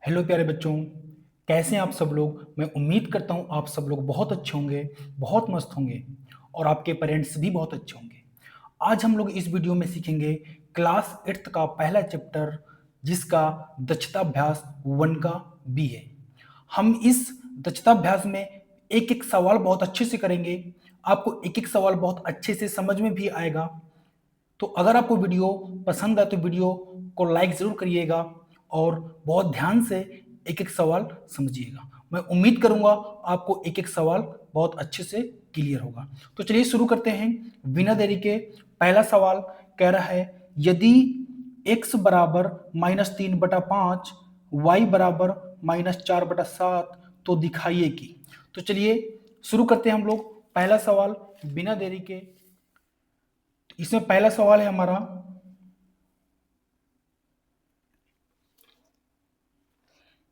Hello प्यारे बच्चों, कैसे हैं आप सब लोग। मैं उम्मीद करता हूं आप सब लोग बहुत अच्छे होंगे, बहुत मस्त होंगे और आपके पेरेंट्स भी बहुत अच्छे होंगे। आज हम लोग इस वीडियो में सीखेंगे क्लास 8th का पहला चैप्टर, जिसका दक्षताभ्यास 1 का बी है। हम इस दक्षताभ्यास में एक एक सवाल बहुत अच्छे से करेंगे। आपको एक एक सवाल बहुत अच्छे से समझ में भी आएगा। तो अगर आपको वीडियो पसंद आए तो वीडियो को लाइक ज़रूर करिएगा और बहुत ध्यान से एक एक सवाल समझिएगा। मैं उम्मीद करूंगा आपको एक एक सवाल बहुत अच्छे से क्लियर होगा। तो चलिए शुरू करते हैं बिना देरी के। पहला सवाल कह रहा है, यदि x बराबर -3/5, y बराबर -4/7 तो दिखाइए कि। तो चलिए शुरू करते हैं हम लोग पहला सवाल बिना देरी के। इसमें पहला सवाल है हमारा,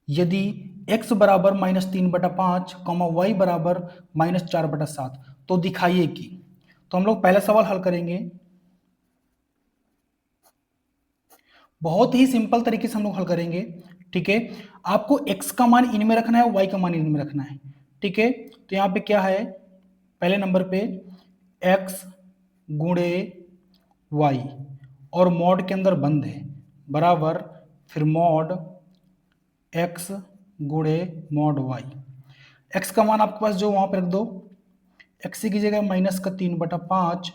यदि x बराबर -3/5, y बराबर -4/7 तो दिखाइए कि। तो हम लोग पहला सवाल हल करेंगे। बहुत ही सिंपल तरीके से हम लोग हल करेंगे। ठीक है, आपको x का मान इनमें रखना है, y का मान इनमें रखना है। ठीक है, तो यहाँ पे क्या है, पहले नंबर पे x गुणे y और मॉड के अंदर बंद है बराबर, फिर मॉड x गुणे मॉड y। x का मान आपके पास जो वहां पर रख दो, x की जगह -3/5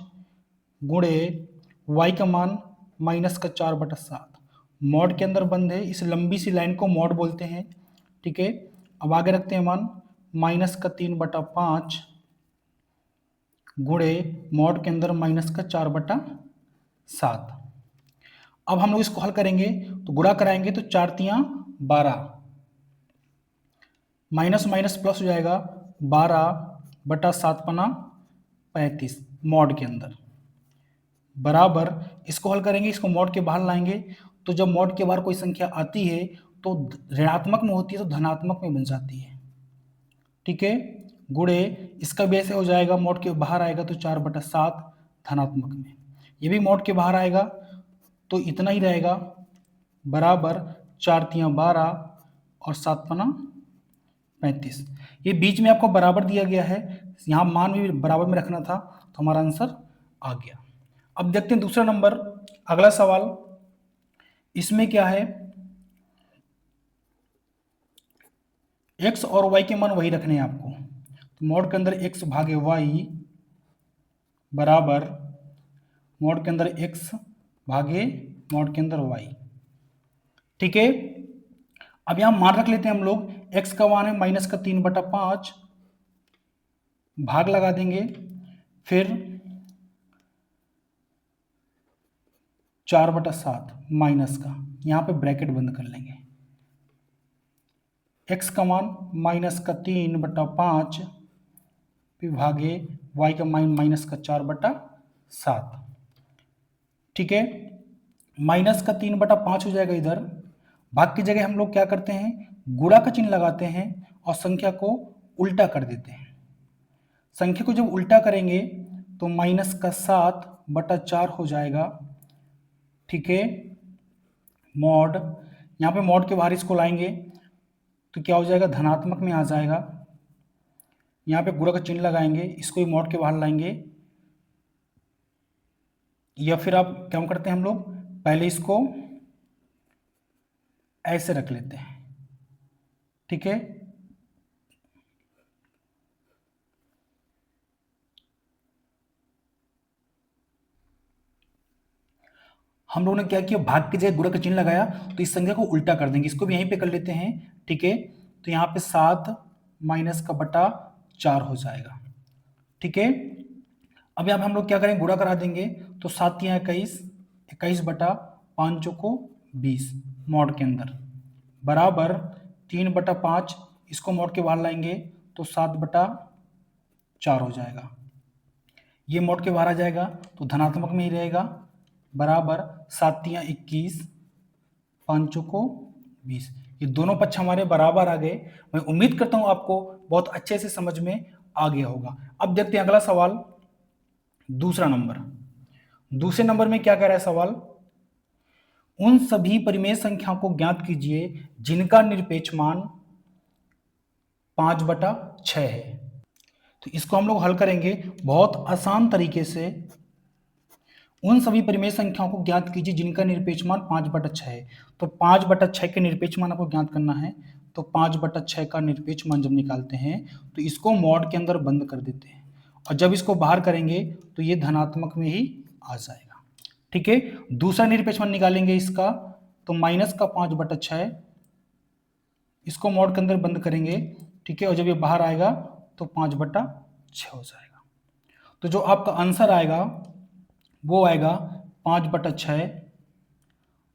गुणे y का मान -4/7। मॉड के अंदर बंद है, इस लंबी सी लाइन को मॉड बोलते हैं। ठीक है, अब आगे रखते हैं मान -3/5 गुणे मॉड के अंदर -4/7। अब हम लोग इसको हल करेंगे तो गुणा कराएंगे तो 4 तियां 12, माइनस माइनस प्लस हो जाएगा, 12/7 मॉड के अंदर बराबर। इसको हल करेंगे, इसको मॉड के बाहर लाएंगे तो जब मॉड के बाहर कोई संख्या आती है तो ऋणात्मक में होती है तो धनात्मक में बन जाती है। ठीक है, गुणे इसका भी ऐसे हो जाएगा, मॉड के बाहर आएगा तो 4/7 धनात्मक में, ये भी मॉड के बाहर आएगा तो इतना ही रहेगा बराबर 4 तियां 12 और 7×5 ये बीच में आपको बराबर दिया गया है, यहाँ मान भी बराबर में रखना था तो हमारा आंसर आ गया। अब देखते हैं दूसरा नंबर, अगला सवाल। इसमें क्या है, x और y के मान वही रखने हैं आपको। तो मॉड के अंदर x भागे y बराबर मॉड के अंदर x भागे मॉड के अंदर y। ठीक है, अब यहां मान रख लेते हैं हम लोग, x का मान है -3/5, भाग लगा देंगे, फिर 4/7 माइनस का, यहां पे ब्रैकेट बंद कर लेंगे। x का मान -3/5 भागे y का मान -4/7। ठीक है, -3/5 हो जाएगा इधर, भाग की जगह हम लोग क्या करते हैं, गुणा का चिन्ह लगाते हैं और संख्या को उल्टा कर देते हैं। संख्या को जब उल्टा करेंगे तो -7/4 हो जाएगा। ठीक है, मॉड, यहाँ पे मॉड के बाहर इसको लाएंगे तो क्या हो जाएगा, धनात्मक में आ जाएगा। यहाँ पे गुणा का चिन्ह लगाएंगे, इसको भी मॉड के बाहर लाएंगे, या फिर आप क्या करते हैं, हम लोग पहले इसको ऐसे रख लेते हैं। ठीक है, हम लोगों ने क्या किया, भाग की जगह गुणा का चिन्ह लगाया तो इस संख्या को उल्टा कर देंगे, इसको भी यहीं पे कर लेते हैं। ठीक है, तो यहाँ पे 7 माइनस का बटा 4 हो जाएगा। ठीक है, अब यहाँ पे हम लोग क्या करेंगे, गुणा करा देंगे तो 7 या 21, 21/5 को 20 मॉड के अंदर बराबर 3/5, इसको मॉड के बाहर लाएंगे तो 7/4 हो जाएगा। ये मॉड के बाहर आ जाएगा तो धनात्मक में ही रहेगा बराबर 7 या 21, 5 को 20। ये दोनों पक्ष हमारे बराबर आ गए। मैं उम्मीद करता हूं आपको बहुत अच्छे से समझ में आ गया होगा। अब देखते हैं अगला सवाल, दूसरा नंबर। दूसरे नंबर में क्या कह रहा है सवाल, उन सभी परिमेय संख्याओं को ज्ञात कीजिए जिनका निरपेक्ष मान 5/6 है। तो इसको हम लोग हल करेंगे बहुत आसान तरीके से। उन सभी परिमेय संख्याओं को ज्ञात कीजिए जिनका निरपेक्ष मान 5/6 है। तो 5/6 के निरपेक्ष मान आपको ज्ञात करना है। तो 5/6 का निरपेक्ष मान जब निकालते हैं तो इसको मॉड के अंदर बंद कर देते हैं, और जब इसको बाहर करेंगे तो ये धनात्मक में ही आ जाएगा। ठीक है, दूसरा निरपेक्ष मान निकालेंगे इसका, तो माइनस का 5/6, इसको मॉड के अंदर बंद करेंगे। ठीक है, और जब ये बाहर आएगा तो 5/6 हो जाएगा। तो जो आपका आंसर आएगा वो आएगा 5/6,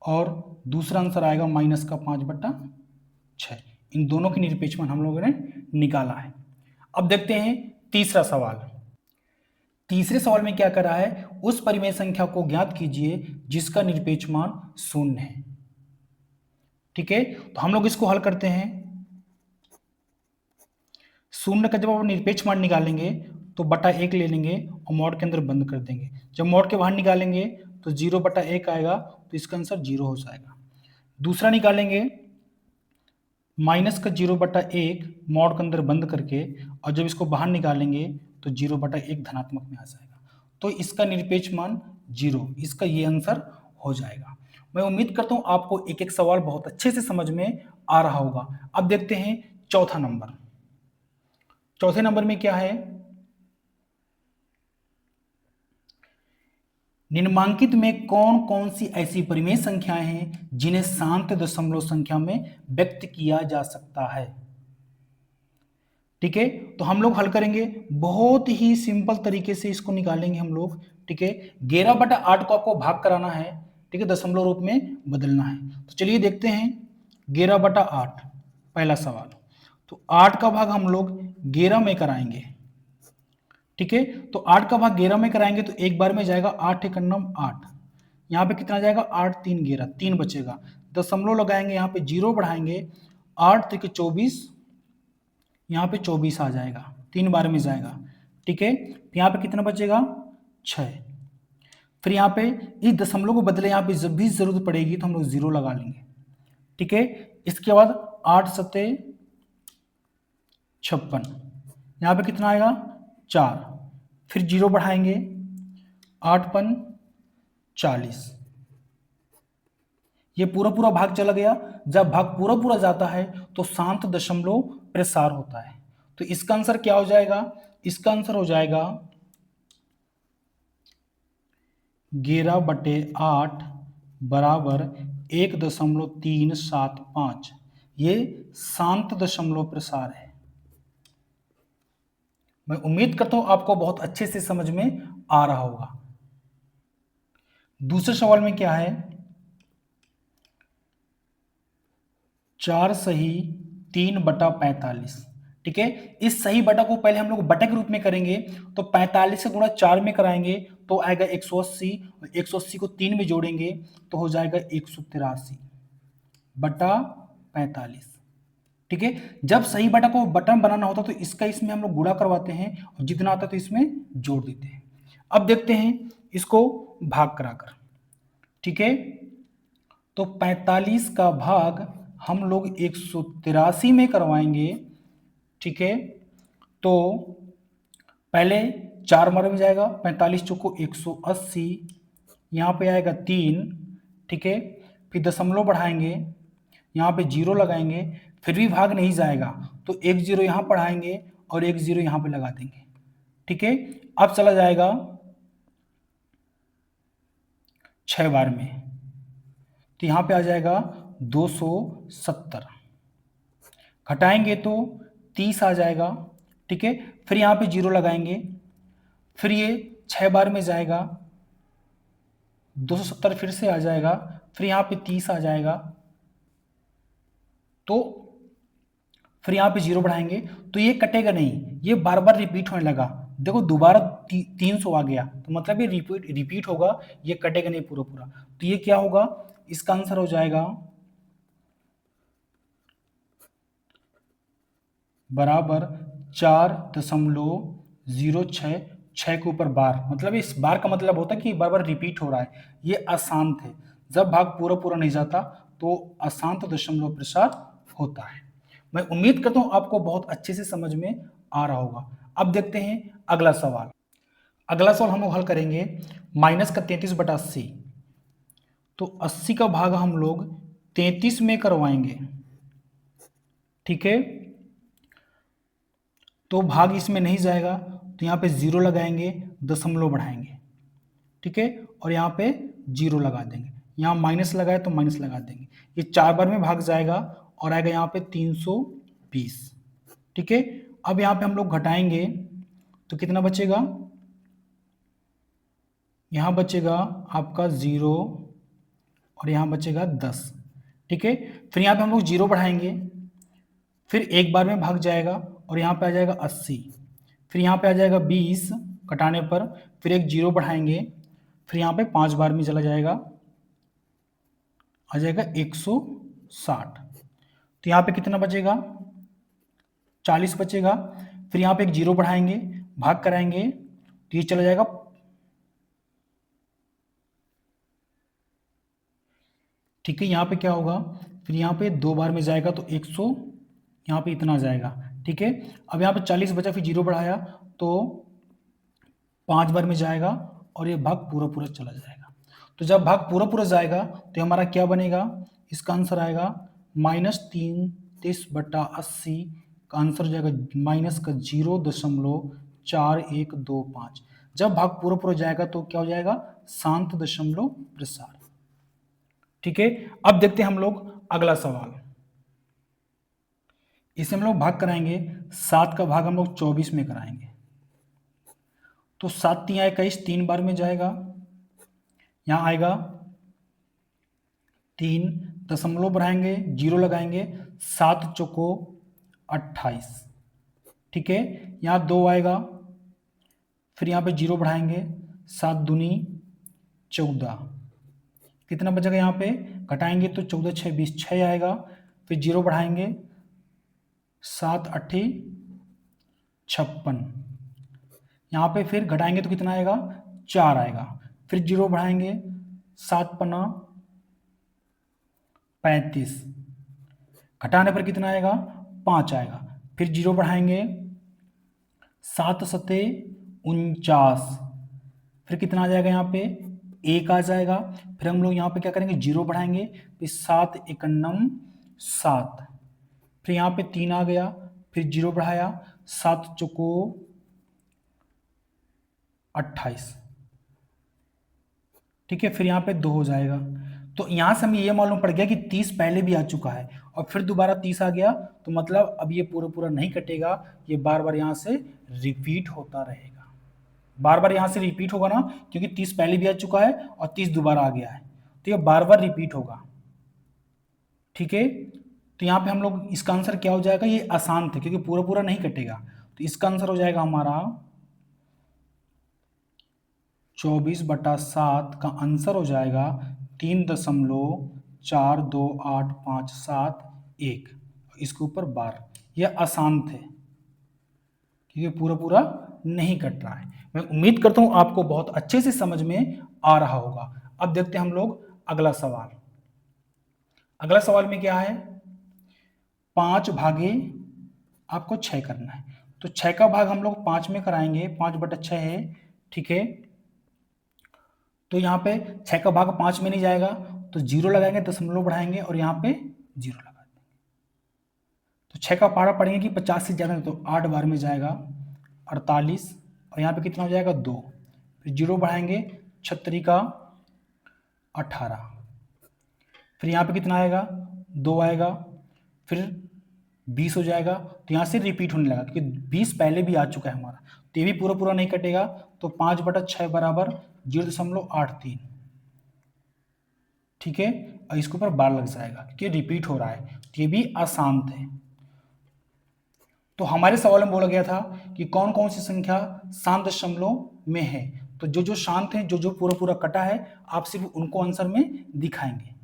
और दूसरा आंसर आएगा माइनस का 5/6। इन दोनों के निरपेक्ष मान हम लोगों ने निकाला है। अब देखते हैं तीसरा सवाल। तीसरे सवाल में क्या करा है, उस परिमेय संख्या को ज्ञात कीजिए जिसका निरपेक्ष मान 0 है। ठीक है, तो हम लोग इसको हल करते हैं। 0 का जब आप निरपेक्ष मान निकालेंगे तो बटा 1 ले लेंगे और मॉड के अंदर बंद कर देंगे। जब मॉड के बाहर निकालेंगे तो 0/1 आएगा, तो इसका आंसर 0 हो जाएगा। दूसरा निकालेंगे माइनस का 0/1 मॉड के अंदर बंद करके, और जब इसको बाहर निकालेंगे तो 0/1 धनात्मक में आ जाएगा। तो इसका निरपेक्ष मान 0, इसका ये आंसर हो जाएगा। मैं उम्मीद करता हूं आपको एक एक सवाल बहुत अच्छे से समझ में आ रहा होगा। अब देखते हैं चौथा नंबर। चौथे नंबर में क्या है, निम्नांकित में कौन कौन सी ऐसी परिमेय संख्याएं हैं जिन्हें शांत दशमलव संख्या में व्यक्त किया जा सकता है। ठीक है, तो हम लोग हल करेंगे बहुत ही सिंपल तरीके से, इसको निकालेंगे हम लोग। ठीक है, 11/8 को आपको भाग कराना है। ठीक है, दशमलव रूप में बदलना है। तो चलिए देखते हैं 11/8 पहला सवाल। तो 8 का भाग हम लोग 11 में कराएंगे। ठीक है, तो 8 का भाग 11 में कराएंगे तो एक बार में जाएगा 8 एक 8। यहाँ पे कितना जाएगा 8 3 11, 3 बचेगा। दशमलव लगाएंगे, यहाँ पे 0 बढ़ाएंगे, 8 3 24, यहाँ पे 24 आ जाएगा, 3 बार में जाएगा। ठीक है, यहाँ पे कितना बचेगा 6। फिर यहाँ पे इस दशमलव को बदले, यहाँ पे जब भी जरूरत पड़ेगी तो हम लोग 0 लगा लेंगे। ठीक है, इसके बाद 8 7 56, यहाँ पे कितना आएगा 4, फिर 0 बढ़ाएंगे, 8 5 40। ये पूरा पूरा भाग चला गया। जब भाग पूरा पूरा जाता है तो शांत दशमलव प्रसार होता है। तो इसका आंसर क्या हो जाएगा, इसका आंसर हो जाएगा 11/8 बराबर 1.375। ये शांत दशमलव प्रसार है। मैं उम्मीद करता हूं आपको बहुत अच्छे से समझ में आ रहा होगा। दूसरे सवाल में क्या है, 4 सही 3/45। ठीक है, इस सही बटा को पहले हम लोग बटे के रूप में करेंगे। तो 45 से गुणा 4 में कराएंगे तो आएगा 180, और 180 को 3 में जोड़ेंगे तो हो जाएगा 183/45। ठीक है, जब सही बटा को बटन बनाना होता तो इसका इसमें हम लोग गुणा करवाते हैं, और जितना आता तो इसमें जोड़ देते हैं। अब देखते हैं इसको भाग कराकर। ठीक है, तो 45 का भाग हम लोग 183 में करवाएंगे। ठीक है, तो पहले 4 बार में जाएगा, 45 चौको 180, यहाँ पे आएगा 3। ठीक है, फिर दशमलव बढ़ाएंगे, यहाँ पे 0 लगाएंगे, फिर भी भाग नहीं जाएगा तो 1 0 यहाँ पढ़ाएंगे और 1 0 यहाँ पे लगा देंगे। ठीक है, अब चला जाएगा 6 बार में, तो यहाँ पे आ जाएगा 270, घटाएंगे तो 30 आ जाएगा। ठीक है, फिर यहाँ पे 0 लगाएंगे, फिर ये 6 बार में जाएगा, 270 फिर से आ जाएगा, फिर यहाँ पे 30 आ जाएगा, तो फिर यहाँ पे 0 बढ़ाएंगे तो ये कटेगा नहीं, ये बार बार रिपीट होने लगा। देखो दोबारा 300 आ गया, तो मतलब ये रिपीट होगा, ये कटेगा नहीं पूरा पूरा। तो ये क्या होगा, इसका आंसर हो जाएगा बराबर 4.06, 6 के ऊपर बार, मतलब इस बार का मतलब होता है कि बार बार रिपीट हो रहा है, ये अशांत है। जब भाग पूरा पूरा नहीं जाता तो अशांत दशमलव प्रसार होता है। मैं उम्मीद करता हूं आपको बहुत अच्छे से समझ में आ रहा होगा। अब देखते हैं अगला सवाल। अगला सवाल हम लोग हल करेंगे माइनस का 33/80। तो 80 का भाग हम लोग 33 में करवाएंगे, ठीक है। तो भाग इसमें नहीं जाएगा तो यहाँ पे जीरो लगाएंगे, दशमलव बढ़ाएंगे, ठीक है, और यहाँ पे जीरो लगा देंगे। यहाँ माइनस लगाए तो माइनस लगा देंगे। ये 4 बार में भाग जाएगा और आएगा यहाँ पे 320, ठीक है। अब यहाँ पे हम लोग घटाएंगे तो कितना बचेगा, यहाँ बचेगा आपका 0 और यहाँ बचेगा 10, ठीक है। फिर यहाँ पे हम लोग जीरो बढ़ाएंगे, फिर एक बार में भाग जाएगा और यहाँ पे आ जाएगा 80, फिर यहाँ पे आ जाएगा 20 कटाने पर, फिर एक जीरो बढ़ाएंगे, फिर यहाँ पे 5 बार में चला जाएगा, आ जाएगा 160। तो यहाँ पे कितना बचेगा, 40 बचेगा। फिर यहाँ पे एक जीरो बढ़ाएंगे, भाग कराएंगे तो ये चला जाएगा, ठीक है। यहाँ पे क्या होगा, फिर यहाँ पे 2 बार में जाएगा तो 100, यहाँ पे इतना जाएगा, ठीक है। अब यहाँ पे 40 बचा, फिर जीरो बढ़ाया तो 5 बार में जाएगा और ये भाग पूरा पूरा चला जाएगा। तो जब भाग पूरा पूरा जाएगा तो हमारा क्या बनेगा, इसका आंसर आएगा -33/80 का आंसर हो जाएगा माइनस का 0.4125। जब भाग पूरा पूरा जाएगा तो क्या हो जाएगा, शांत दशमलव प्रसार, ठीक है। अब देखते हैं हम लोग अगला सवाल। इसे हम लोग भाग कराएंगे, 7 का भाग हम लोग 24 में कराएंगे। तो 7 3 21, 3 बार में जाएगा, यहाँ आएगा 3, दशमलव बढ़ाएंगे, जीरो लगाएंगे, 7 चौको 28, ठीक है। यहाँ 2 आएगा, फिर यहाँ पे जीरो बढ़ाएंगे, 7 दूनी 14, कितना बचेगा, यहाँ पे घटाएंगे तो 14 6 20, 6 आएगा, फिर जीरो बढ़ाएंगे, 7 8 56, यहाँ पे फिर घटाएंगे तो कितना आएगा, 4 आएगा, फिर जीरो बढ़ाएंगे, 7 पन्ना 35, घटाने पर कितना आएगा, 5 आएगा, फिर जीरो बढ़ाएंगे, 7 सते 49, फिर कितना आ जाएगा, यहाँ पे 1 आ जाएगा। फिर हम लोग यहाँ पे क्या करेंगे, जीरो बढ़ाएंगे, फिर 7 51 7, फिर यहाँ पे 3 आ गया, फिर जीरो बढ़ाया, 7 चौको 28, ठीक है। फिर यहाँ पे 2 हो जाएगा। तो यहाँ से हमें ये मालूम पड़ गया कि 30 पहले भी आ चुका है और फिर दोबारा 30 आ गया, तो मतलब अब ये पूरा पूरा नहीं कटेगा, ये बार बार यहाँ से रिपीट होता रहेगा, बार बार यहाँ से रिपीट होगा ना, क्योंकि 30 पहले भी आ चुका है और 30 दोबारा आ गया है, तो ये बार बार रिपीट होगा, ठीक है। तो यहाँ पे हम लोग इसका आंसर क्या हो जाएगा, ये आसान थे क्योंकि पूरा पूरा नहीं कटेगा, तो इसका आंसर हो जाएगा हमारा 24/7 का आंसर हो जाएगा 3.42857 इसके ऊपर बार। यह आसान थे क्योंकि पूरा पूरा नहीं कट रहा है। मैं उम्मीद करता हूं आपको बहुत अच्छे से समझ में आ रहा होगा। अब देखते हैं हम लोग अगला सवाल। अगला सवाल में क्या है, 5 भागे आपको 6 करना है। तो 6 का भाग हम लोग 5 में कराएंगे, 5/6 है, ठीक है। तो यहाँ पे 6 का भाग 5 में नहीं जाएगा तो जीरो लगाएंगे, दशमलव बढ़ाएंगे और यहाँ पे जीरो लगा देंगे। तो 6 का पहाड़ा पढ़ेंगे कि 50 से ज़्यादा, तो 8 बार में जाएगा 48 और यहाँ पे कितना हो जाएगा 2, फिर जीरो बढ़ाएंगे, 36 का 18, फिर यहाँ पे कितना आएगा 2 आएगा, फिर 20 हो जाएगा। तो यहाँ से रिपीट होने लगा क्योंकि 20 पहले भी आ चुका है हमारा, तो ये भी पूरा पूरा नहीं कटेगा। तो 5/6 बराबर 0.83, ठीक है, और इसके ऊपर बार लग जाएगा क्योंकि रिपीट हो रहा है, तो ये भी आसान थे। तो हमारे सवाल में बोला गया था कि कौन कौन सी संख्या शांत दशमलव में है, तो जो जो शांत है, जो जो पूरा पूरा कटा है, आप सिर्फ उनको आंसर में दिखाएंगे।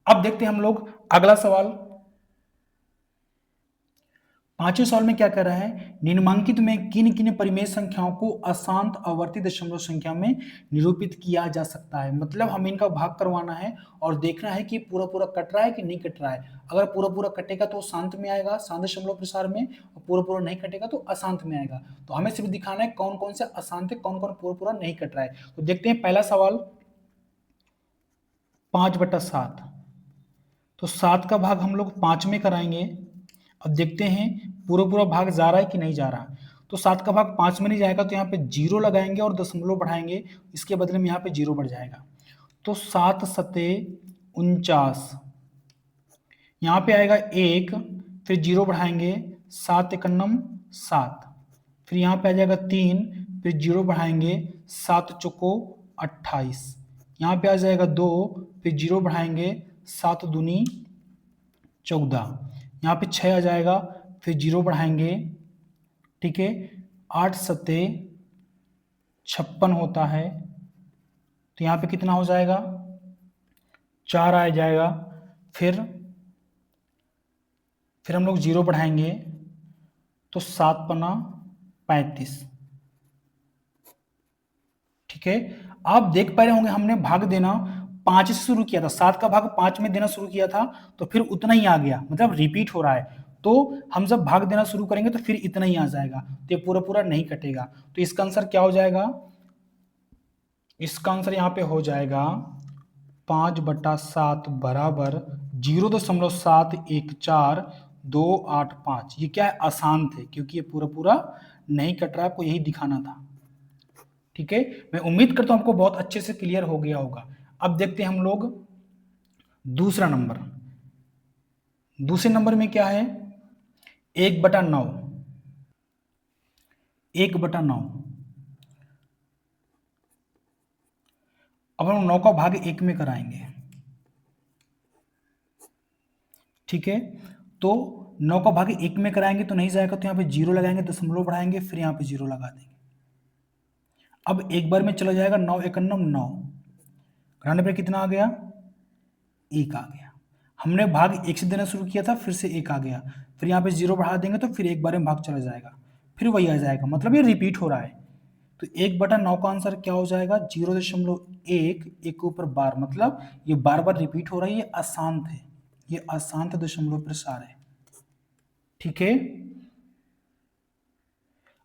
अब देखते हैं हम लोग अगला सवाल। 5वें सवाल में क्या कर रहा है, निम्नलिखित में किन किन परिमेय संख्याओं को अशांत आवर्ती दशमलव संख्या में निरूपित किया जा सकता है। मतलब हमें इनका भाग करवाना है और देखना है कि पूरा पूरा कट रहा है कि नहीं कट रहा है। अगर पूरा पूरा कटेगा तो शांत में आएगा, शांत दशमलव प्रसार में, और पूरा पूरा नहीं कटेगा तो अशांत में आएगा। तो हमें सिर्फ दिखाना है कौन कौन से अशांत है, कौन कौन पूरा पूरा नहीं कट रहा है। तो देखते हैं पहला सवाल, 5/7। तो 7 का भाग हम लोग 5 में कराएंगे। अब देखते हैं पूरा पूरा भाग जा रहा है कि नहीं जा रहा। तो 7 का भाग 5 में नहीं जाएगा, तो यहाँ पे 0 लगाएंगे और दशमलव बढ़ाएंगे, इसके बदले में यहाँ पे 0 बढ़ जाएगा। तो 7 सते 49, यहाँ पे आएगा 1, फिर 0 बढ़ाएंगे, 7 एकन्नम 7, फिर यहाँ पे आ जाएगा 3, फिर 0 बढ़ाएंगे, 7 चौको 28, यहाँ पे आ जाएगा 2, फिर 0 बढ़ाएंगे, 7 दूनी 14, यहाँ पे 6 आ जाएगा, फिर 0 बढ़ाएंगे, ठीक है, 8 सते 56 होता है, तो यहाँ पे कितना हो जाएगा, 4 आ जाएगा, फिर हम लोग 0 बढ़ाएंगे, तो 7 पन्ना 35, ठीक है। आप देख पा रहे होंगे हमने भाग देना 5 से शुरू किया था, 7 का भाग 5 में देना शुरू किया था, तो फिर उतना ही आ गया, मतलब रिपीट हो रहा है। तो हम जब भाग देना शुरू करेंगे तो फिर इतना ही आ जाएगा, तो ये पूरा पूरा नहीं कटेगा। तो इसका आंसर क्या हो जाएगा, इसका आंसर यहाँ पे हो जाएगा 5/7 बराबर 0.714,285। ये क्या है, अशांत है, क्योंकि ये पूरा पूरा नहीं कट रहा है, आपको यही दिखाना था, ठीक है। मैं उम्मीद करता हूं आपको बहुत अच्छे से क्लियर हो गया होगा। अब देखते हैं हम लोग दूसरा नंबर। दूसरे नंबर में क्या है, 1/9, 1/9। अब हम 9 का भाग 1 में कराएंगे, ठीक है। तो 9 का भाग 1 में कराएंगे तो नहीं जाएगा, तो यहाँ पे 0 लगाएंगे, दशमलव बढ़ाएंगे, फिर यहाँ पे 0 लगा देंगे। अब एक बार में चला जाएगा, 9 एकन्नम 9, घटाने पर कितना आ गया, 1 आ गया। हमने भाग 1 से देना शुरू किया था, फिर से 1 आ गया, फिर यहाँ पे 0 बढ़ा देंगे तो फिर एक बार में भाग चला जाएगा, फिर वही आ जाएगा, मतलब ये रिपीट हो रहा है। तो 1/9 का आंसर क्या हो जाएगा, 0.1, एक के ऊपर बार, मतलब ये बार बार रिपीट हो रहा है, ये अशांत है, ये अशांत दशमलव प्रसार है, ठीक है।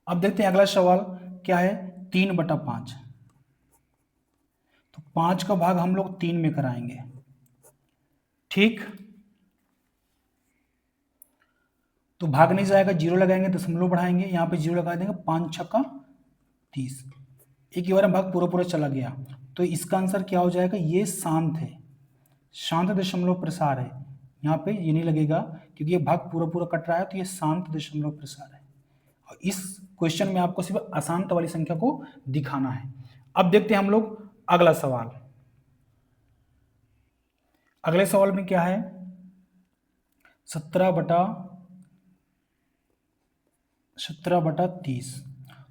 अब देखते हैं अगला सवाल क्या है, 3/5। तो 5 का भाग हम लोग 3 में कराएंगे, ठीक। तो भाग नहीं जाएगा, 0 लगाएंगे, दशमलव बढ़ाएंगे, यहाँ पे 0 लगा देंगे, 5 छक्का 30, एक ही बार में भाग पूरा पूरा चला गया। तो इसका आंसर क्या हो जाएगा, ये शांत है, शांत दशमलव प्रसार है। यहाँ पे ये नहीं लगेगा क्योंकि ये भाग पूरा पूरा कट रहा है, तो ये शांत दशमलव प्रसार है। और इस क्वेश्चन में आपको सिर्फ अशांत वाली संख्या को दिखाना है। अब देखते हैं हम लोग अगला सवाल। अगले सवाल में क्या है, 17/30।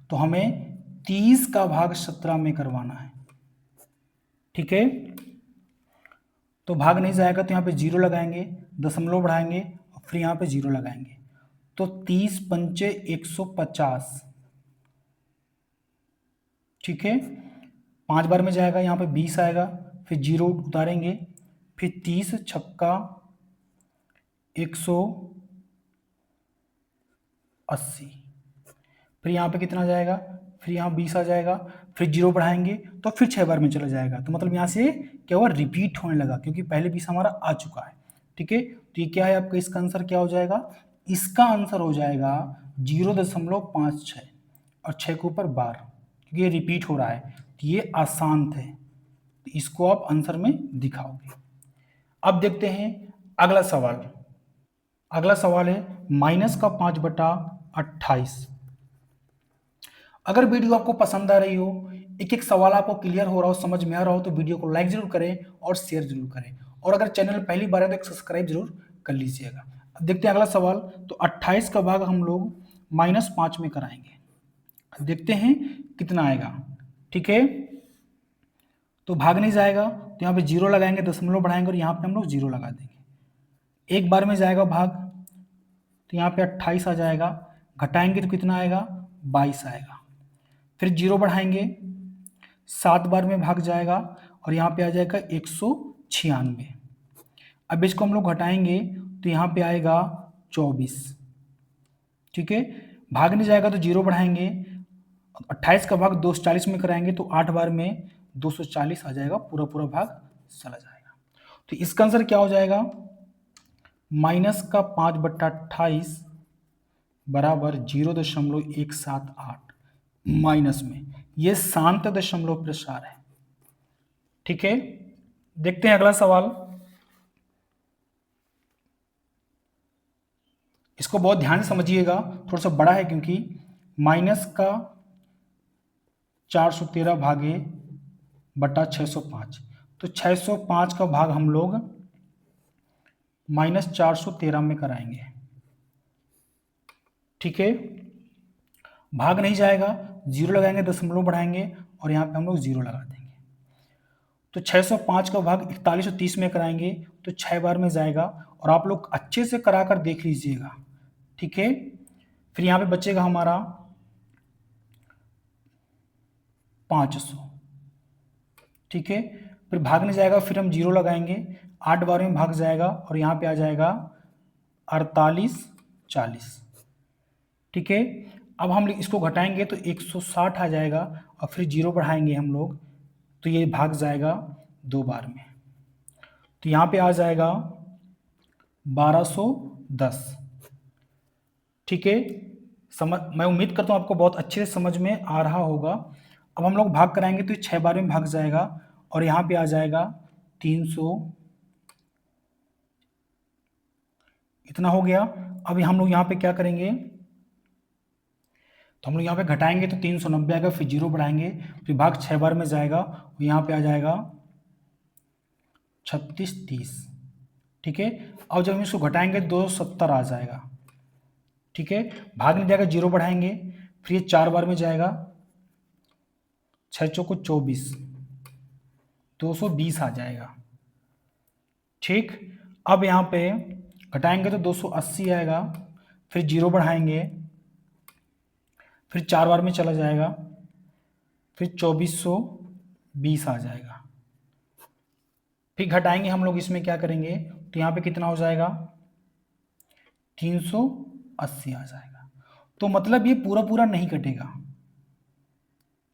तो हमें 30 का भाग 17 में करवाना है, ठीक है। तो भाग नहीं जाएगा, तो यहाँ पे 0 लगाएंगे, दशमलव बढ़ाएंगे, और फिर यहाँ पे 0 लगाएंगे, तो 30 पंचे 150, ठीक है। 5 बार में जाएगा, यहाँ पे 20 आएगा, फिर 0 उतारेंगे, फिर 30 छक्का 180, फिर यहाँ पे कितना जाएगा, फिर यहाँ 20 आ जाएगा, फिर 0 बढ़ाएंगे, तो फिर 6 बार में चला जाएगा। तो मतलब यहाँ से क्या हुआ, रिपीट होने लगा, क्योंकि पहले 20 हमारा आ चुका है, ठीक है। तो ये क्या है आपका, इसका आंसर क्या हो जाएगा, इसका आंसर हो जाएगा 0.56 और 6 के ऊपर बार, क्योंकि ये रिपीट हो रहा है, तो ये अशांत है, तो इसको आप आंसर में दिखाओगे। अब देखते हैं अगला सवाल। अगला सवाल है -5/28। अगर वीडियो आपको पसंद आ रही हो, एक एक सवाल आपको क्लियर हो रहा हो, समझ में आ रहा हो, तो वीडियो को लाइक जरूर करें और शेयर जरूर करें, और अगर चैनल पहली बार है तो एक सब्सक्राइब जरूर कर लीजिएगा। अब देखते हैं अगला सवाल। तो 28 का भाग हम लोग -5 में कराएंगे, देखते हैं कितना आएगा, ठीक है। तो भाग नहीं जाएगा, तो यहाँ पे 0 लगाएंगे, दशमलव बढ़ाएंगे, और यहाँ पे हम लोग 0 लगा देंगे। एक बार में जाएगा भाग, तो यहाँ पे 28 आ जाएगा, घटाएंगे तो कितना आएगा 22 आएगा। फिर जीरो बढ़ाएंगे 7 बार में भाग जाएगा और यहाँ पे आ जाएगा 196। अब इसको हम लोग घटाएंगे तो यहाँ पे आएगा 24। ठीक है, भाग नहीं जाएगा तो जीरो बढ़ाएंगे, 28 का भाग 240 में कराएंगे तो 8 बार में 240 आ जाएगा, पूरा पूरा भाग चला जाएगा। तो इसका आंसर क्या हो जाएगा, माइनस का 5/28 बराबर 0.178 माइनस में, ये शांत दशमलव प्रसार है। ठीक है, देखते हैं अगला सवाल। इसको बहुत ध्यान से समझिएगा, थोड़ा सा बड़ा है क्योंकि माइनस का 413 भागे बटा 605, तो 605 का भाग हम लोग माइनस 413 में कराएंगे। ठीक है, भाग नहीं जाएगा, जीरो लगाएंगे, दशमलव बढ़ाएंगे और यहाँ पे हम लोग जीरो लगा देंगे। तो 605 का भाग 4130 में कराएंगे तो 6 बार में जाएगा, और आप लोग अच्छे से करा कर देख लीजिएगा। ठीक है, फिर यहाँ पे बचेगा हमारा 500। ठीक है, फिर भाग नहीं जाएगा, फिर हम जीरो लगाएंगे, 8 बार में भाग जाएगा और यहाँ पे आ जाएगा 4840। ठीक है, अब हम इसको घटाएंगे तो 160 आ जाएगा और फिर जीरो बढ़ाएंगे हम लोग तो ये भाग जाएगा 2 बार में, तो यहाँ पे आ जाएगा 1210। ठीक है, मैं उम्मीद करता हूँ आपको बहुत अच्छे से समझ में आ रहा होगा। अब हम लोग भाग कराएंगे तो 6 बार में भाग जाएगा और यहाँ पे आ जाएगा 300, इतना हो गया। अब हम लोग यहाँ पे क्या करेंगे, तो हम लोग यहाँ पे घटाएंगे तो 390 आएगा, फिर जीरो बढ़ाएंगे, फिर भाग 6 बार में जाएगा और यहाँ पे आ जाएगा 3630। ठीक है, अब जब हम इसको घटाएंगे 270 आ जाएगा। ठीक है, भाग नहीं जाएगा, जीरो बढ़ाएंगे, फिर ये 4 बार में जाएगा, 6 चौको 24, 220 आ जाएगा। ठीक, अब यहाँ पे घटाएंगे तो 280 आएगा, फिर जीरो बढ़ाएंगे, फिर 4 बार में चला जाएगा, फिर 2420 आ जाएगा। फिर घटाएंगे हम लोग, इसमें क्या करेंगे तो यहाँ पे कितना हो जाएगा 380 आ जाएगा। तो मतलब ये पूरा पूरा नहीं कटेगा।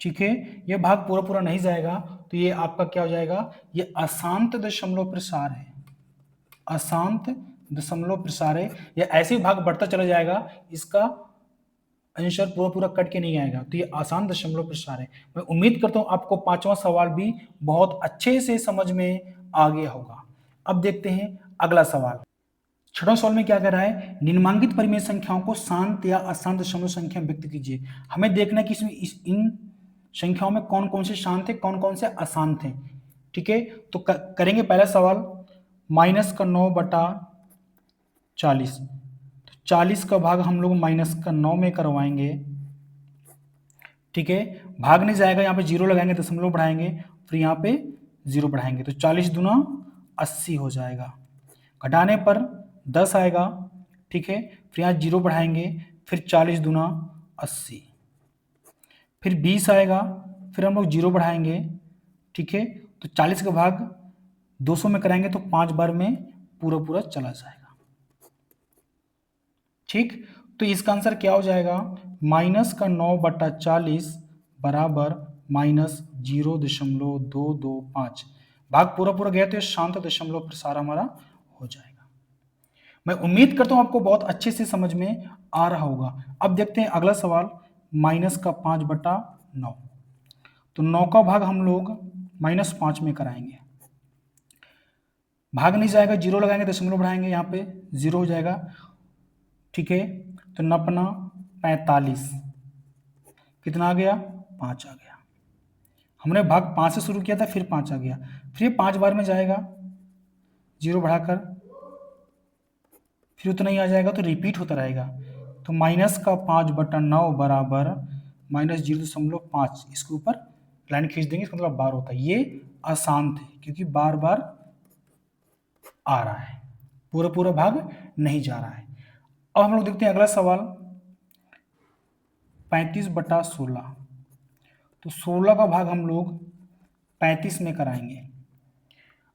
ठीक है, ये भाग पूरा पूरा नहीं जाएगा, तो ये आपका क्या हो जाएगा, ये अशांत दशमलव प्रसार है, अशांत दशमलव प्रसार है। या ऐसे भाग बढ़ता चला जाएगा, इसका आंसर पूरा पूरा कट के नहीं आएगा, तो ये आसान दशमलव प्रसार है। मैं उम्मीद करता हूं आपको 5वां सवाल भी बहुत अच्छे से समझ में आ गया होगा। अब देखते हैं अगला सवाल। 6वां सवाल में क्या कर रहा है, निम्नांकित परिमेय संख्याओं को शांत या अशांत दशमलव संख्या में व्यक्त कीजिए। हमें देखना है कि इसमें इन संख्याओं में कौन कौन से शांत है, कौन कौन से अशांत हैं। ठीक है, तो करेंगे पहला सवाल, -9/40, 40 का भाग हम लोग -9 में करवाएंगे। ठीक है, भाग नहीं जाएगा, यहाँ पे जीरो लगाएंगे, दशमलव बढ़ाएंगे, फिर यहाँ पे जीरो बढ़ाएंगे तो 40 दूना 80 हो जाएगा। घटाने पर 10 आएगा। ठीक है, फिर यहाँ जीरो बढ़ाएंगे, फिर 40 दूना 80, फिर 20 आएगा, फिर हम लोग जीरो बढ़ाएंगे। ठीक है, तो 40 का भाग 200 में कराएंगे तो 5 बार में पूरा पूरा चला जाएगा। ठीक, तो इसका आंसर क्या हो जाएगा, -9/40 बराबर -0.225। भाग पूरा पूरा गया तो शांत दशमलव प्रसार हमारा हो जाएगा। मैं उम्मीद करता हूं आपको बहुत अच्छे से समझ में आ रहा होगा। अब देखते हैं अगला सवाल, -5/9, तो 9 का भाग हम लोग -5 में कराएंगे। भाग नहीं जाएगा, जीरो लगाएंगे, दशमलव बढ़ाएंगे, यहाँ पे जीरो हो जाएगा। ठीक है, तो 45, कितना आ गया 5 आ गया। हमने भाग 5 से शुरू किया था, फिर 5 आ गया, फिर 5 बार में जाएगा, जीरो बढ़ाकर फिर उतना ही आ जाएगा, तो रिपीट होता रहेगा। तो -5/9 बराबर -0.5, इसके ऊपर लाइन खींच देंगे, इसका मतलब बार होता है। ये अशांत है क्योंकि बार बार आ रहा है, पूरा पूरा भाग नहीं जा रहा है। अब हम लोग देखते हैं अगला सवाल, 35/16। तो 16 का भाग हम लोग 35 में कराएंगे।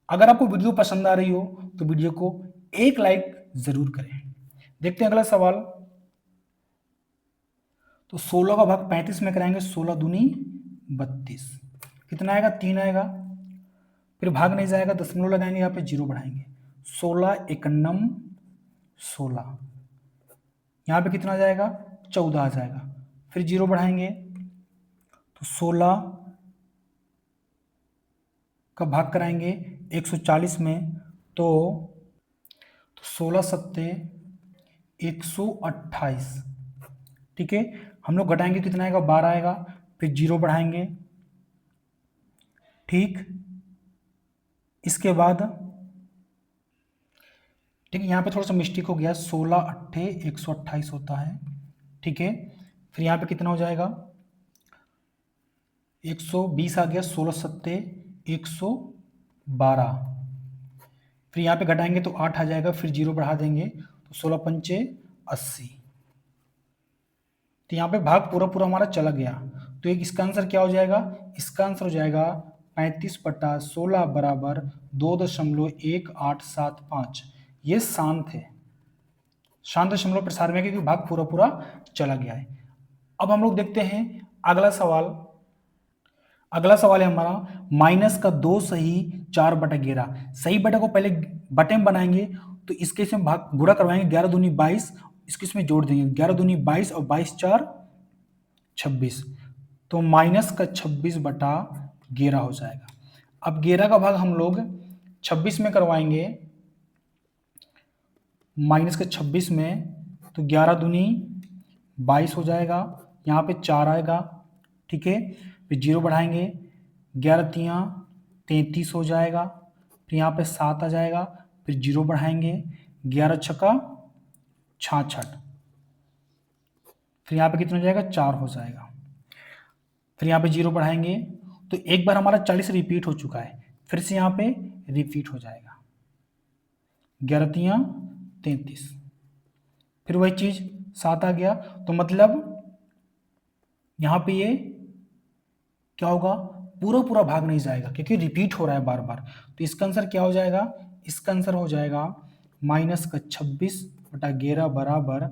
अगर आपको वीडियो पसंद आ रही हो तो वीडियो को एक लाइक जरूर करें। देखते हैं अगला सवाल। तो 16 का भाग 35 में कराएंगे, 16 दूनी 32। कितना आएगा? 3 आएगा। फिर भाग नहीं जाएगा, दशमलव लगाएंगे, यहाँ पे जीरो बढ़ाएंगे, 16 एकन्नम 16। यहाँ पे कितना आ जाएगा? 14 आ जाएगा। फिर जीरो बढ़ाएंगे तो 16 का भाग कराएंगे 140 में, तो 16 सत्ते 128। ठीक है, हम लोग घटाएंगे कितना आएगा? 12 आएगा। फिर जीरो बढ़ाएंगे। ठीक, इसके बाद ठीक है, यहाँ पे थोड़ा सा मिस्टेक हो गया, 16 अट्ठे 128 होता है। ठीक है, फिर यहाँ पे कितना हो जाएगा? 120 आ गया, 16 सत्ते 112। फिर यहाँ पे घटाएंगे तो 8 आ जाएगा, फिर जीरो बढ़ा देंगे तो 16 पंचे 80। तो यहाँ पे भाग पूरा पूरा हमारा चला गया। तो एक इसका आंसर क्या हो जाएगा? इसका आंसर हो जाएगा 35/16 बराबर 2.1875। ये शांत है, शांत दशमलव प्रसार में, क्योंकि भाग पूरा पूरा चला गया है। अब हम लोग देखते हैं अगला सवाल। अगला सवाल है हमारा माइनस का 2 सही 4/11। सही बटा को पहले बटे में बनाएंगे, तो इसके इसमें भाग गुणा करवाएंगे, 11 दूनी 22, इसके इसमें जोड़ देंगे, 11 दूनी 22 और 22 4 26। तो माइनस का 26/11 हो जाएगा। अब 11 का भाग हम लोग 26 में करवाएंगे, माइनस का 26 में, तो 11 दूनी 22 हो जाएगा, यहाँ पे 4 आएगा। ठीक है, फिर जीरो बढ़ाएंगे, 11 तियाँ 33 हो जाएगा। फिर यहाँ पे 7 आ जाएगा, फिर जीरो बढ़ाएंगे, 11 छक्का 66। फिर यहाँ पे कितना हो जाएगा? 4 हो जाएगा। फिर यहाँ पे जीरो बढ़ाएंगे, तो एक बार हमारा 40 रिपीट हो चुका है, फिर से यहाँ पे रिपीट हो जाएगा, 11 तियाँ 33। फिर वही चीज 7 आ गया, तो मतलब यहाँ पे ये क्या होगा? पूरा पूरा भाग नहीं जाएगा, क्योंकि रिपीट हो रहा है बार बार। तो इसका आंसर क्या हो जाएगा? इसका आंसर हो जाएगा माइनस का 26/11 बराबर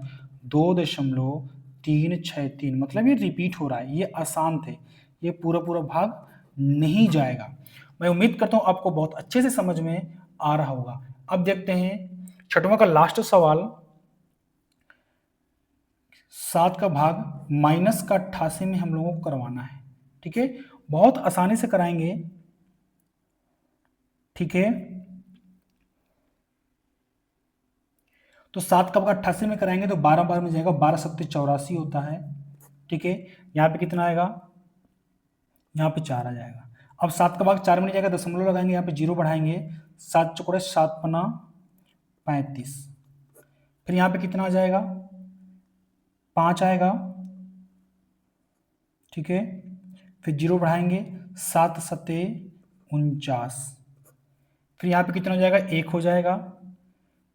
2.363। मतलब ये रिपीट हो रहा है, ये अशांत है, ये पूरा पूरा भाग नहीं जाएगा। मैं उम्मीद करता हूं आपको बहुत अच्छे से समझ में आ रहा होगा। अब देखते हैं छठवां का लास्ट सवाल। 7 का भाग माइनस का 88 में हम लोगों को करवाना है। ठीक है, बहुत आसानी से कराएंगे। ठीक है, तो 7 का भाग 88 में कराएंगे तो 12 बार में जाएगा, 12 सत्ते 84 होता है। ठीक है, यहाँ पे कितना आएगा? यहाँ पे 4 आ जाएगा। अब 7 का भाग 4 में नहीं जाएगा, दशमलव लगाएंगे, यहाँ पे जीरो बढ़ाएंगे, 7 चौकोड़े 7 पना 35। फिर यहाँ पे कितना आ जाएगा? 5 आएगा। ठीक है, फिर जीरो बढ़ाएंगे, 7 सत्ते 49। फिर यहाँ पे कितना हो जाएगा? 1 हो जाएगा।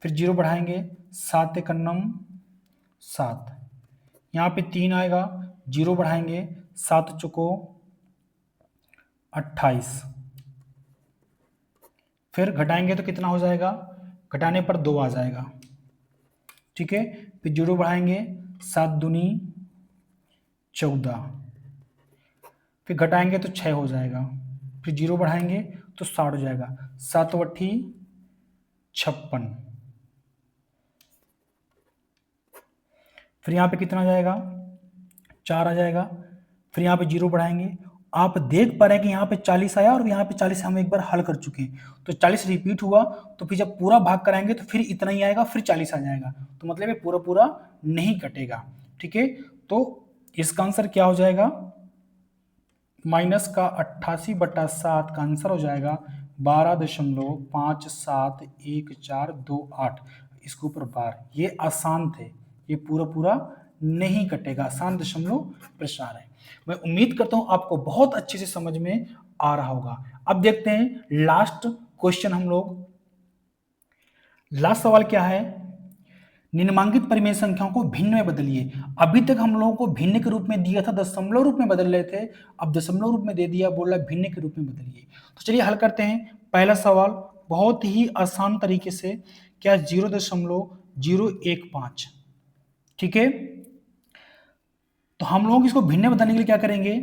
फिर जीरो बढ़ाएंगे, 7 एकन्नम 7। यहाँ पे 3 आएगा, जीरो बढ़ाएंगे, 7 चौको 28। फिर घटाएंगे तो कितना हो जाएगा? घटाने पर 2 आ जाएगा। ठीक है, फिर जीरो बढ़ाएंगे, 7 दूनी 14। फिर घटाएंगे तो 6 हो जाएगा। फिर जीरो बढ़ाएंगे तो 60 हो जाएगा, 7 वट्ठी 56। फिर यहाँ पे कितना आ जाएगा? 4 आ जाएगा। फिर यहाँ पे जीरो बढ़ाएंगे, आप देख पा रहे हैं कि यहाँ पे 40 आया और यहाँ पे 40 हम एक बार हल कर चुके हैं, तो 40 रिपीट हुआ, तो फिर जब पूरा भाग कराएंगे तो फिर इतना ही आएगा, फिर 40 आ जाएगा, तो मतलब ये पूरा पूरा नहीं कटेगा। ठीक है, तो इसका आंसर क्या हो जाएगा? माइनस का 88/7 का आंसर हो जाएगा 12.571428। इसके ऊपर बार, ये अशांत है, ये पूरा पूरा नहीं कटेगा, अशांत दशमलव प्रसार है। मैं उम्मीद करता हूं आपको बहुत अच्छे से समझ में आ रहा होगा। अब देखते हैं लास्ट क्वेश्चन हम लोग। लास्ट सवाल क्या है? निम्नांकित परिमेय संख्याओं को भिन्न में बदलिए। अभी तक हम लोगों को भिन्न के रूप में दिया था, दशमलव रूप में बदल रहे थे, अब दशमलव रूप में दे दिया, बोल रहा भिन्न के रूप में बदलिए। तो चलिए हल करते हैं। पहला सवाल बहुत ही आसान तरीके से, क्या 0.015, ठीक है। तो हम लोग इसको भिन्न में बदलने के लिए क्या करेंगे,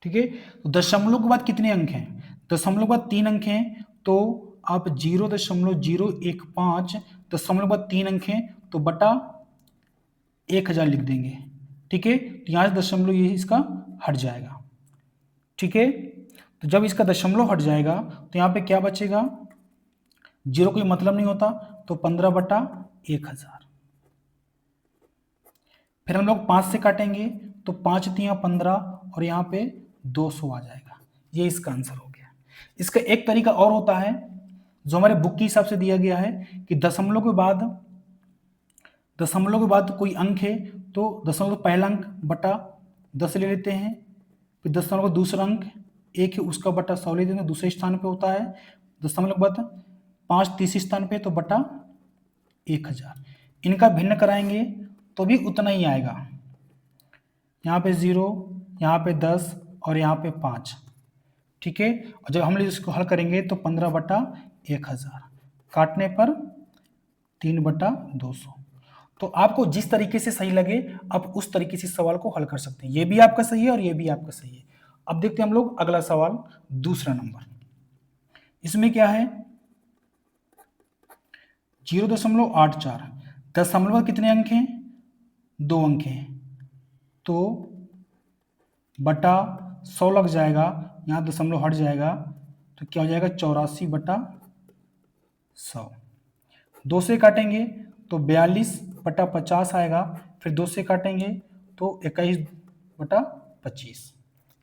ठीक है। तो दशमलव के बाद कितने अंक हैं, दशमलव के बाद 3 अंक हैं, तो आप 0.015 दशमलव के बाद 3 अंक हैं तो बटा 1000 लिख देंगे, ठीक है। तो यहाँ से दशमलव ये इसका हट जाएगा, ठीक है। तो जब इसका दशमलव हट जाएगा तो यहाँ पे क्या बचेगा, 0 कोई मतलब नहीं होता, तो 15/1000। फिर हम लोग 5 से काटेंगे तो 5 तियां 15 और यहाँ पे 200 आ जाएगा। ये इसका आंसर हो गया। इसका एक तरीका और होता है जो हमारे बुक के हिसाब से दिया गया है कि दशमलव के बाद कोई अंक है तो दशमलव पहला अंक बटा 10 ले लेते हैं, फिर दशमलव का दूसरा अंक 1 है उसका बटा 100 ले देंगे, दूसरे स्थान पे होता है। दशमलव के बाद 5 तीसरे स्थान पे तो बटा 1000। इनका भिन्न कराएंगे तो भी उतना ही आएगा, यहाँ पे 0, यहाँ पे 10 और यहाँ पे 5, ठीक है। और जब हम इसको हल करेंगे तो 15/1000, काटने पर 3/200। तो आपको जिस तरीके से सही लगे आप उस तरीके से सवाल को हल कर सकते हैं। ये भी आपका सही है और ये भी आपका सही है। अब देखते हैं हम लोग अगला सवाल, दूसरा नंबर। इसमें क्या है, 0.84, दशमलव कितने अंक हैं, 2 अंक हैं, तो बटा 100 लग जाएगा, यहाँ दशमलव हट जाएगा तो क्या हो जाएगा 84/100। 2 से काटेंगे तो 42/50 आएगा, फिर 2 से काटेंगे तो 21/25,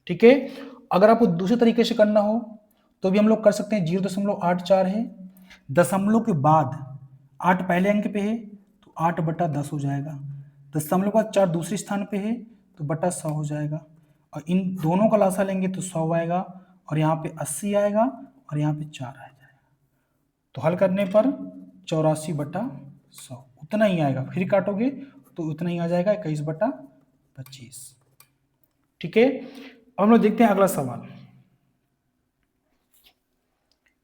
ठीक है। अगर आपको दूसरे तरीके से करना हो तो भी हम लोग कर सकते हैं। 0.84 है, दशमलव के बाद 8 पहले अंक पे है तो 8/10 हो जाएगा, दशमलव के बाद 4 दूसरे स्थान पे है तो बटा 100 हो जाएगा, और इन दोनों का लासा लेंगे तो 100 आएगा, और यहाँ पे 80 आएगा और यहाँ पे 4 आ जाएगा। तो हल करने पर 84/100 उतना ही आएगा, फिर काटोगे तो उतना ही आ जाएगा 21/25, ठीक है। अब हम लोग देखते हैं अगला सवाल।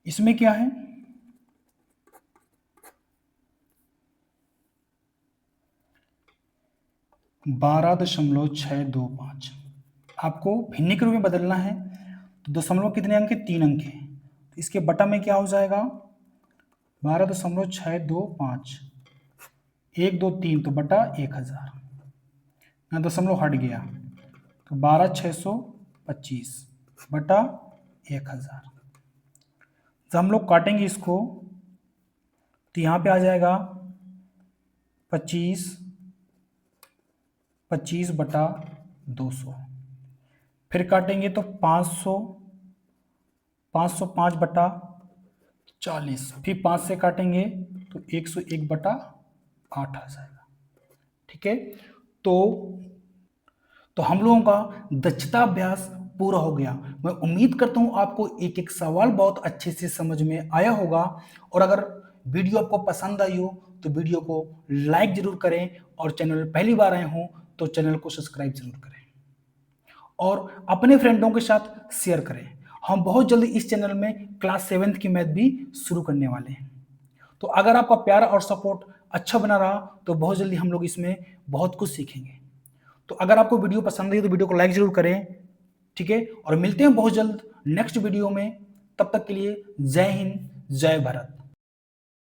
इसमें क्या है, 12.625 आपको भिन्न के रूप में बदलना है। तो दशमलव कितने अंक है, 3 अंक है, तो इसके बटा में क्या हो जाएगा 12.625, 1 2 3 तो बटा 1000, यहाँ दशमलव हट गया तो 12,625 बटा 1000। जब हम लोग काटेंगे इसको तो यहाँ पे आ जाएगा 25/200, फिर काटेंगे तो 505/40, फिर 5 से काटेंगे तो 101/8 आ जाएगा, ठीक है। तो हम लोगों का दक्षता अभ्यास पूरा हो गया। मैं उम्मीद करता हूं आपको एक एक सवाल बहुत अच्छे से समझ में आया होगा, और अगर वीडियो आपको पसंद आई हो तो वीडियो को लाइक जरूर करें, और चैनल पहली बार आए हों तो चैनल को सब्सक्राइब जरूर करें और अपने फ्रेंडों के साथ शेयर करें। हम बहुत जल्दी इस चैनल में क्लास 7th की मैथ भी शुरू करने वाले हैं। तो अगर आपका प्यार और सपोर्ट अच्छा बना रहा तो बहुत जल्दी हम लोग इसमें बहुत कुछ सीखेंगे। तो अगर आपको वीडियो पसंद आई तो वीडियो को लाइक जरूर करें, ठीक है। और मिलते हैं बहुत जल्द नेक्स्ट वीडियो में, तब तक के लिए जय हिंद जय भारत।